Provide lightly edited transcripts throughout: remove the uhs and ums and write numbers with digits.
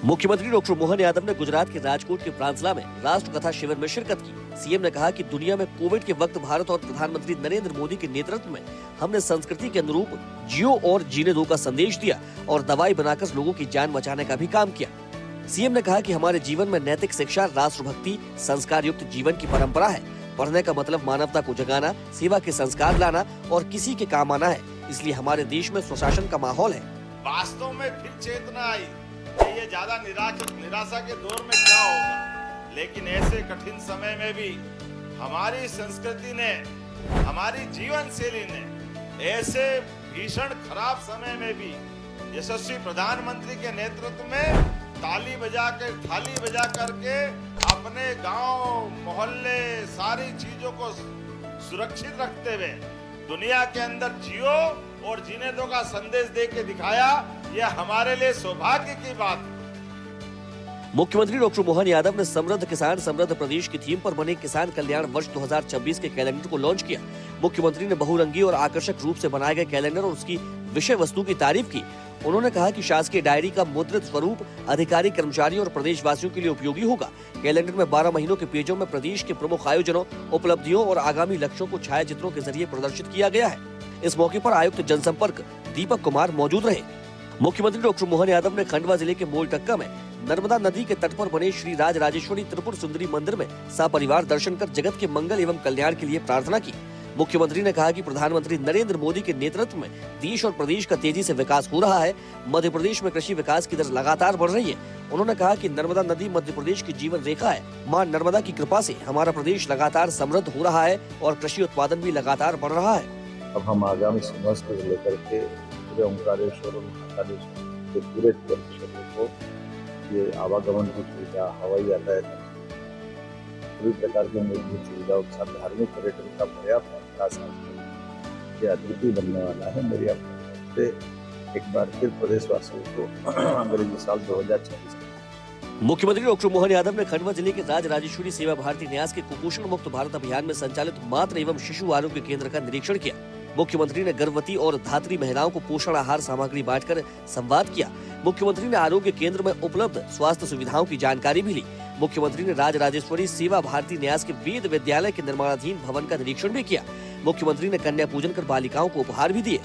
मुख्यमंत्री डॉक्टर मोहन यादव ने गुजरात के राजकोट के प्रांसला में राष्ट्र कथा शिविर में शिरकत की। सीएम ने कहा कि दुनिया में कोविड के वक्त भारत और प्रधानमंत्री नरेंद्र मोदी के नेतृत्व में हमने संस्कृति के अनुरूप जियो और जीने दो का संदेश दिया और दवाई बनाकर लोगों की जान बचाने का भी काम किया। सीएम ने कहा कि हमारे जीवन में नैतिक शिक्षा, राष्ट्रभक्ति, संस्कार युक्त जीवन की परंपरा है। पढ़ने का मतलब मानवता को जगाना, सेवा के संस्कार लाना और किसी के काम आना है। इसलिए हमारे देश में सुशासन का माहौल है। वास्तव में फिर चेतना आई कि ये ज्यादा निराशा के दौर में क्या होगा, लेकिन ऐसे कठिन समय में भी हमारी संस्कृति ने, हमारी जीवन शैली ने ऐसे भीषण खराब समय में भी यशस्वी प्रधानमंत्री के नेतृत्व में थाली बजा करके अपने गांव, मोहल्ले, सारी चीजों को सुरक्षित रखते हुए दुनिया के अंदर जियो और जीने दो का संदेश दे के दिखाया। यह हमारे लिए सौभाग्य की बात है। मुख्यमंत्री डॉक्टर मोहन यादव ने समृद्ध किसान समृद्ध प्रदेश की थीम पर बने किसान कल्याण वर्ष 2026 के कैलेंडर को लॉन्च किया। मुख्यमंत्री ने बहुरंगी और आकर्षक रूप से बनाए गए कैलेंडर और उसकी विषय वस्तु की तारीफ की। उन्होंने कहा कि शासकीय डायरी का मुद्रित स्वरूप अधिकारी, कर्मचारियों और प्रदेशवासियों के लिए उपयोगी होगा। कैलेंडर में 12 महीनों के पेजों में प्रदेश के प्रमुख आयोजनों, उपलब्धियों और आगामी लक्ष्यों को छायाचित्रों के जरिए प्रदर्शित किया गया है। इस मौके पर आयुक्त जनसंपर्क दीपक कुमार मौजूद रहे। मुख्यमंत्री डॉक्टर मोहन यादव ने खंडवा जिले के मोलटक्का में नर्मदा नदी के तट पर बने श्री राज राजेश्वरी त्रिपुर सुंदरी मंदिर में सपरिवार दर्शन कर जगत के मंगल एवं कल्याण के लिए प्रार्थना की। मुख्यमंत्री ने कहा कि प्रधानमंत्री नरेंद्र मोदी के नेतृत्व में देश और प्रदेश का तेजी से विकास हो रहा है। मध्य प्रदेश में कृषि विकास की दर लगातार बढ़ रही है। उन्होंने कहा कि नर्मदा नदी मध्य प्रदेश की जीवन रेखा है। मां नर्मदा की कृपा से हमारा प्रदेश लगातार समृद्ध हो रहा है और कृषि उत्पादन भी लगातार बढ़ रहा है। अब हम आगामी समय को लेकर के पूरे ओंकारेश्वर और महाकालेश्वर के पूरे क्षेत्र को ये आवागमन की सुविधा, हवाई यातायात, सभी प्रकार की मूलभूत सुविधाओं के साथ धार्मिक पर्यटन का पर्याप्त ये अद्वितीय बनने वाला है। मेरी आपसे एक बार फिर प्रदेशवासियों को अंग्रेजी साल 2026। मुख्यमंत्री डॉक्टर मोहन यादव ने खंडवा जिले के राज राजेश्वरी सेवा भारती न्यास के कुपोषण मुक्त भारत अभियान में संचालित मातृ एवं शिशु आरोग्य केंद्र का निरीक्षण किया। मुख्यमंत्री ने गर्भवती और धात्री महिलाओं को पोषण आहार सामग्री बांटकर संवाद किया। मुख्यमंत्री ने आरोग्य केंद्र में उपलब्ध स्वास्थ्य सुविधाओं की जानकारी भी ली। मुख्यमंत्री ने राज राजेश्वरी सेवा भारती न्यास के वेद विद्यालय के निर्माणाधीन भवन का निरीक्षण भी किया। मुख्यमंत्री ने कन्या पूजन कर बालिकाओं को उपहार भी दिए।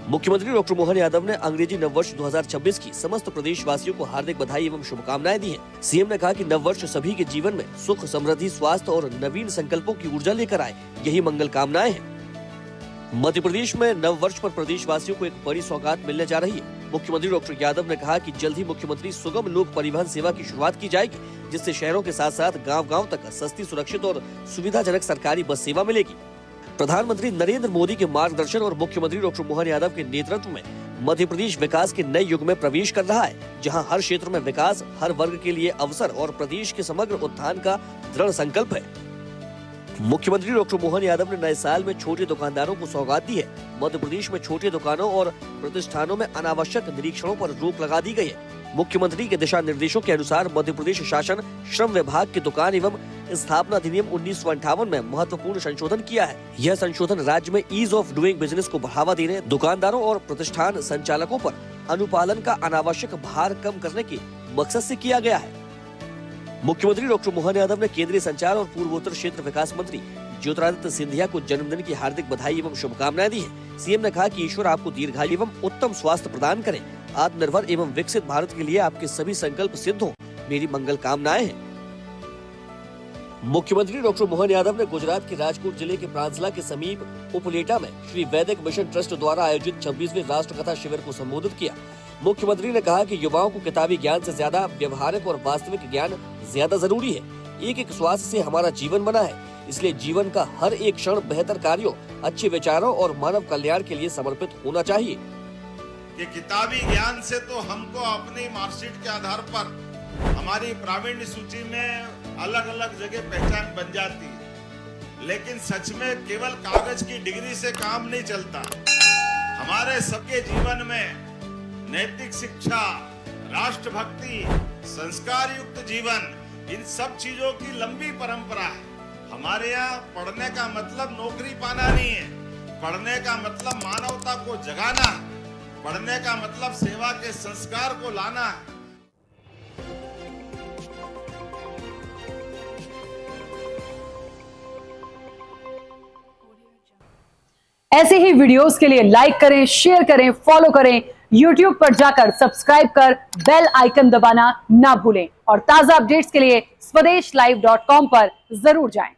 मुख्यमंत्री डॉक्टर मोहन यादव ने अंग्रेजी नववर्ष 2026 की समस्त प्रदेशवासियों को हार्दिक बधाई एवं शुभकामनाएं दी हैं। सीएम ने कहा कि नववर्ष सभी के जीवन में सुख, समृद्धि, स्वास्थ्य और नवीन संकल्पों की ऊर्जा लेकर आए, यही मंगल कामनाएं हैं। मध्य प्रदेश में नववर्ष पर प्रदेशवासियों को एक बड़ी सौगात मिलने जा रही है। मुख्यमंत्री डॉक्टर यादव ने कहा कि जल्द ही मुख्यमंत्री सुगम लोक परिवहन सेवा की शुरुआत की जाएगी, जिससे शहरों के साथ साथ गांव-गांव तक सस्ती, सुरक्षित और सुविधाजनक सरकारी बस सेवा मिलेगी। प्रधानमंत्री नरेंद्र मोदी के मार्गदर्शन और मुख्यमंत्री डॉक्टर मोहन यादव के नेतृत्व में मध्य प्रदेश विकास के नए युग में प्रवेश कर रहा है, जहां हर क्षेत्र में विकास, हर वर्ग के लिए अवसर और प्रदेश के समग्र उत्थान का दृढ़ संकल्प है। मुख्यमंत्री डॉक्टर मोहन यादव ने नए साल में छोटे दुकानदारों को सौगात दी है। मध्य प्रदेश में छोटे दुकानों और प्रतिष्ठानों में अनावश्यक निरीक्षणों पर रोक लगा दी गई है। मुख्यमंत्री के दिशा निर्देशों के अनुसार मध्य प्रदेश शासन श्रम विभाग की दुकान एवं स्थापना अधिनियम 1958 में महत्वपूर्ण संशोधन किया है। यह संशोधन राज्य में ईज ऑफ डूइंग बिजनेस को बढ़ावा देने, दुकानदारों और प्रतिष्ठान संचालकों पर अनुपालन का अनावश्यक भार कम करने के मकसद से किया गया है। मुख्यमंत्री डॉक्टर मोहन यादव ने केंद्रीय संचार और पूर्वोत्तर क्षेत्र विकास मंत्री ज्योतिरादित्य सिंधिया को जन्मदिन की हार्दिक बधाई एवं शुभकामनाएं दी है। सीएम ने कहा कि ईश्वर आपको दीर्घायु एवं उत्तम स्वास्थ्य प्रदान करे। आत्मनिर्भर एवं विकसित भारत के लिए आपके सभी संकल्प सिद्ध हो, मेरी मंगल कामनाएं हैं। मुख्यमंत्री डॉक्टर मोहन यादव ने गुजरात के राजकोट जिले के प्रांसला के समीप उपलेटा में श्री वैदिक मिशन ट्रस्ट द्वारा आयोजित 26वें राष्ट्र कथा शिविर को संबोधित किया। मुख्यमंत्री ने कहा कि युवाओं को किताबी ज्ञान से ज्यादा व्यवहारिक और वास्तविक ज्ञान ज्यादा जरूरी है। एक स्वास्थ्य से हमारा जीवन बना है, इसलिए जीवन का हर एक क्षण बेहतर कार्यों, अच्छे विचारों और मानव कल्याण के लिए समर्पित होना चाहिए। कि किताबी ज्ञान से तो हमको अपनी मार्कशीट के आधार पर हमारी प्रावीण्य सूची में अलग अलग जगह पहचान बन जाती है, लेकिन सच में केवल कागज की डिग्री से काम नहीं चलता। हमारे सबके जीवन में नैतिक शिक्षा, राष्ट्रभक्ति, संस्कार युक्त जीवन, इन सब चीजों की लंबी परंपरा है। हमारे यहाँ पढ़ने का मतलब नौकरी पाना नहीं है, पढ़ने का मतलब मानवता को जगाना है। पढ़ने का मतलब सेवा के संस्कार को लाना है। ऐसे ही वीडियोस के लिए लाइक करें, शेयर करें, फॉलो करें। YouTube पर जाकर सब्सक्राइब कर बेल आइकन दबाना ना भूलें और ताजा अपडेट्स के लिए swedeshlive.com पर जरूर जाएं।